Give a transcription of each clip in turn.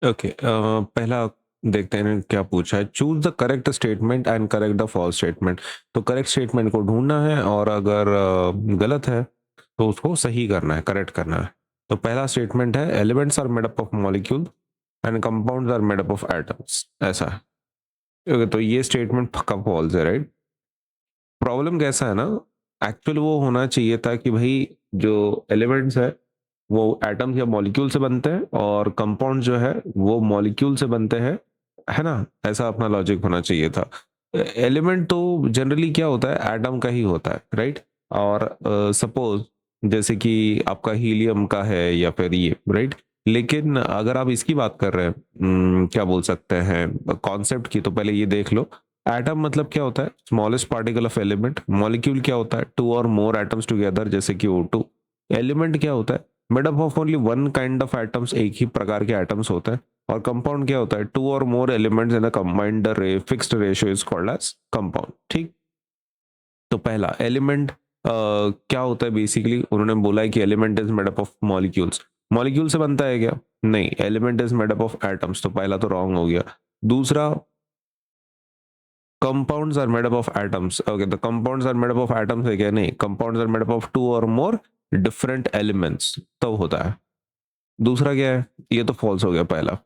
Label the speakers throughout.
Speaker 1: Okay, पहला देखते हैं क्या पूछा है। Choose the correct statement and correct the false statement. तो करेक्ट स्टेटमेंट को ढूंढना है और अगर गलत है तो उसको सही करना है, करेक्ट करना है। तो पहला स्टेटमेंट है elements are made up of molecule and compounds are made up of atoms, ऐसा है। Okay, तो ये स्टेटमेंट पक्का फॉल्स है, राइट। प्रॉब्लम कैसा है ना, एक्चुअल वो होना चाहिए था कि भाई जो एलिमेंट्स है वो एटम्स या मॉलिक्यूल से बनते हैं और कंपाउंड जो है वो मॉलिक्यूल से बनते हैं, है ना। ऐसा अपना लॉजिक होना चाहिए था। एलिमेंट तो जनरली क्या होता है, एटम का ही होता है, राइट। और सपोज जैसे कि आपका हीलियम का है या फिर ये, राइट। लेकिन अगर आप इसकी बात कर रहे हैं, क्या बोल सकते हैं कॉन्सेप्ट की, तो पहले ये देख लो। एटम मतलब क्या होता है, smallest particle of element. Molecule क्या होता है, टू और मोर एटम्स टुगेदर, जैसे कि O2। एलिमेंट क्या होता है, made up of only one kind of atoms, एक ही प्रकार के एटम्स होते हैं। और कंपाउंड क्या होता है, टू और more elements in a combined fixed ratio is called as compound, ठीक। तो पहला एलिमेंट क्या होता है, बेसिकली उन्होंने बोला है कि element is made up of molecules. Molecule से बनता है क्या, नहीं, element is made up of atoms, तो पहला तो रॉन्ग हो गया। दूसरा, compounds are made up of atoms, okay, the compounds are made up of atoms है क्या, नहीं, compounds are made up of two or more different elements, तब होता है। दूसरा क्या है, ये तो false हो गया पहला।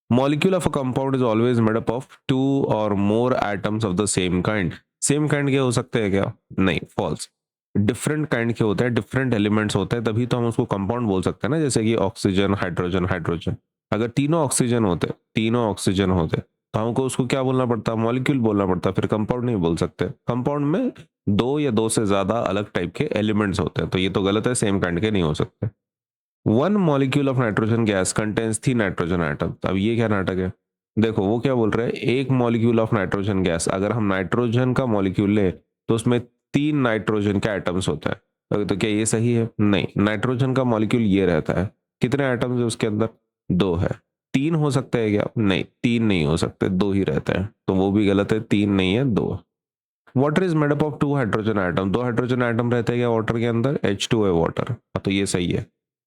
Speaker 1: molecule of a compound is always made up of two or more atoms of the same kind। same kind के हो सकते हैं क्या, नहीं, false। डिफरेंट काइंड के होते हैं, डिफरेंट एलिमेंट्स होते हैं, तभी तो हम उसको कंपाउंड बोल सकते हैं ना। जैसे कि ऑक्सीजन, हाइड्रोजन, हाइड्रोजन, अगर तीनों ऑक्सीजन होते तो हमको उसको क्या बोलना पड़ता, मॉलिक्यूल बोलना पड़ता, फिर कंपाउंड नहीं बोल सकते। कंपाउंड में दो या दो से ज्यादा अलग टाइप के एलिमेंट्स होते हैं, तो ये तो गलत है, सेम काइंड के नहीं हो सकते। One molecule of nitrogen gas contains 3 nitrogen atom. अब ये क्या नाटक है, देखो वो क्या बोल रहे हैं, एक मॉलिक्यूल ऑफ नाइट्रोजन गैस, अगर हम नाइट्रोजन का मॉलिक्यूल ले तो उसमें 3 नाइट्रोजन के एटम्स होता है। तो क्या ये सही है, नहीं, नाइट्रोजन का मॉलिक्यूल ये रहता है। कितने एटम्स है उसके अंदर, 2 है। 3 हो सकते हैं क्या, नहीं, 3 नहीं हो सकते, 2 ही रहते हैं, तो वो भी गलत है, 3 नहीं है, 2। Water is made up of 2 hydrogen atom. 2 hydrogen atom रहते हैं क्या वाटर के अंदर, H2 है वाटर, तो ये सही है।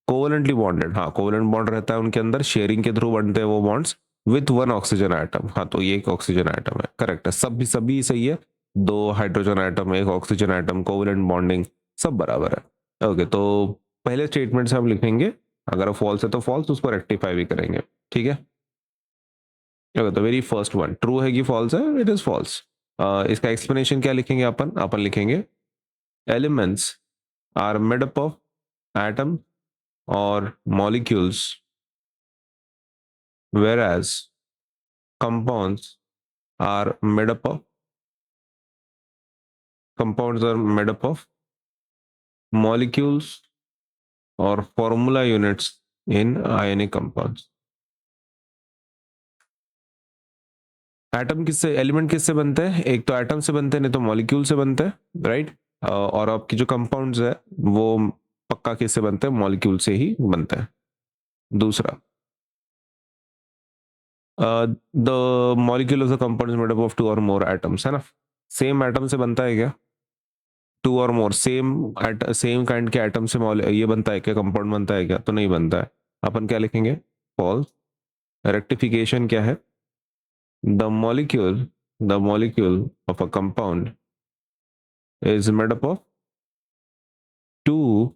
Speaker 1: कोवलेंटली बॉन्डेड, हाँ, कोवलेंट बॉन्ड रहता है उनके अंदर, शेयरिंग के थ्रू बनते हैं वो bonds with one oxygen atom, हाँ, तो ये एक ऑक्सीजन आइटम है, करेक्ट है, सभी सभी सही है। 2 हाइड्रोजन आइटम, एक ऑक्सीजन आइटम, कोवलेंट बॉन्डिंग, सब बराबर है। ओके, तो पहले स्टेटमेंट से हम लिखेंगे, अगर फॉल्स है तो फॉल्स, उसको रेक्टिफाई भी करेंगे, ठीक है। ओके, तो वेरी फर्स्ट वन ट्रू है कि फॉल्स है, इट इज फॉल्स। इसका एक्सप्लेनेशन क्या लिखेंगे, अपन अपन लिखेंगे elements are made up of atom और molecules, whereas compounds are made up of molecules or formula units in ionic compounds। Atom किससे, एलिमेंट किससे बनते हैं, एक तो एटम से बनते हैं, नहीं तो मॉलिक्यूल से बनते हैं, राइट। और आपकी जो कंपाउंड्स है वो पक्का किससे बनते हैं, मॉलिक्यूल से ही बनते हैं। दूसरा, the molecule of the compound is made up of two और मोर एटम्स, है ना। सेम एटम से बनता है क्या, टू और मोर सेम काइंड के एटम से ये बनता है क्या, कंपाउंड बनता है क्या, तो नहीं बनता है। अपन क्या लिखेंगे, फॉल्स। रेक्टिफिकेशन क्या है, the molecule of a compound is made up of two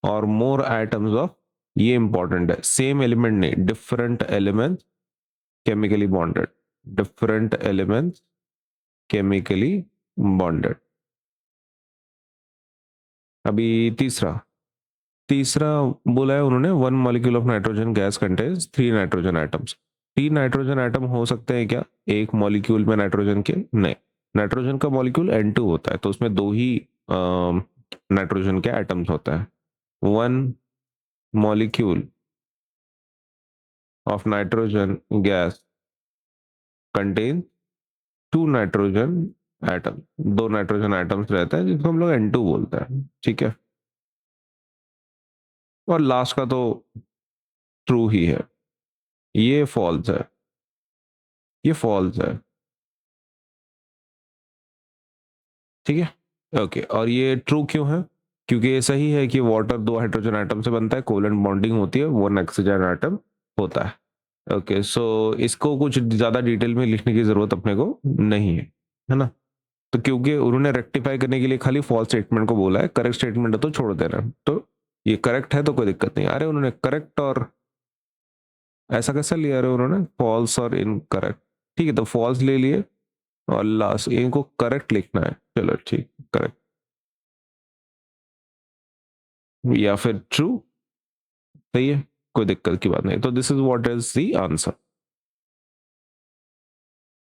Speaker 1: और मोर एटम्स ऑफ, ये इंपॉर्टेंट है, सेम एलिमेंट नहीं, different element chemically bonded, different element chemically bonded. अभी तीसरा, तीसरा बोला है उन्होंने, one molecule of nitrogen gas contains 3 nitrogen atoms. 3 nitrogen atom हो सकते हैं क्या एक मॉलिक्यूल में नाइट्रोजन के, नहीं, नाइट्रोजन का मॉलिक्यूल N2 होता है, तो उसमें 2 ही नाइट्रोजन के एटम्स होता है। One molecule of nitrogen gas contain 2 nitrogen atom, 2 nitrogen atoms रहते हैं जिसको हम लोग N2 बोलते हैं, ठीक है। और लास्ट का तो ट्रू ही है, ये फॉल्स है, ये फॉल्स है, ठीक है। ओके, और ये ट्रू क्यों है, क्योंकि ये सही है कि वाटर 2 हाइड्रोजन आइटम से बनता है, कोवेलेंट बॉन्डिंग होती है, 1 ऑक्सीजन आइटम होता है। ओके, सो इसको कुछ ज़्यादा डिटेल में लिखने की ज़रूरत अपने को नहीं है ना? तो क्योंकि उन्होंने रेक्टिफाई करने के लिए खाली फ़ॉल्स स्टेटमेंट को बोला है, करेक्ट स्टेटमेंट है तो छोड़ देना। तो ये करेक्ट है तो कोई दिक्कत नहीं। अरे उन्होंने करेक्ट और ऐसा कैसे लिया अरे उन्होंने फ़ॉल्स और इनकरेक्ट। ठीक है, तो फ़ॉल्स ले लिए और लास्ट इनको करेक्ट लिखना है। चलो ठीक, करेक्ट या फिर ट्रू, सही है, कोई दिक्कत की बात नहीं। तो this is what is the answer.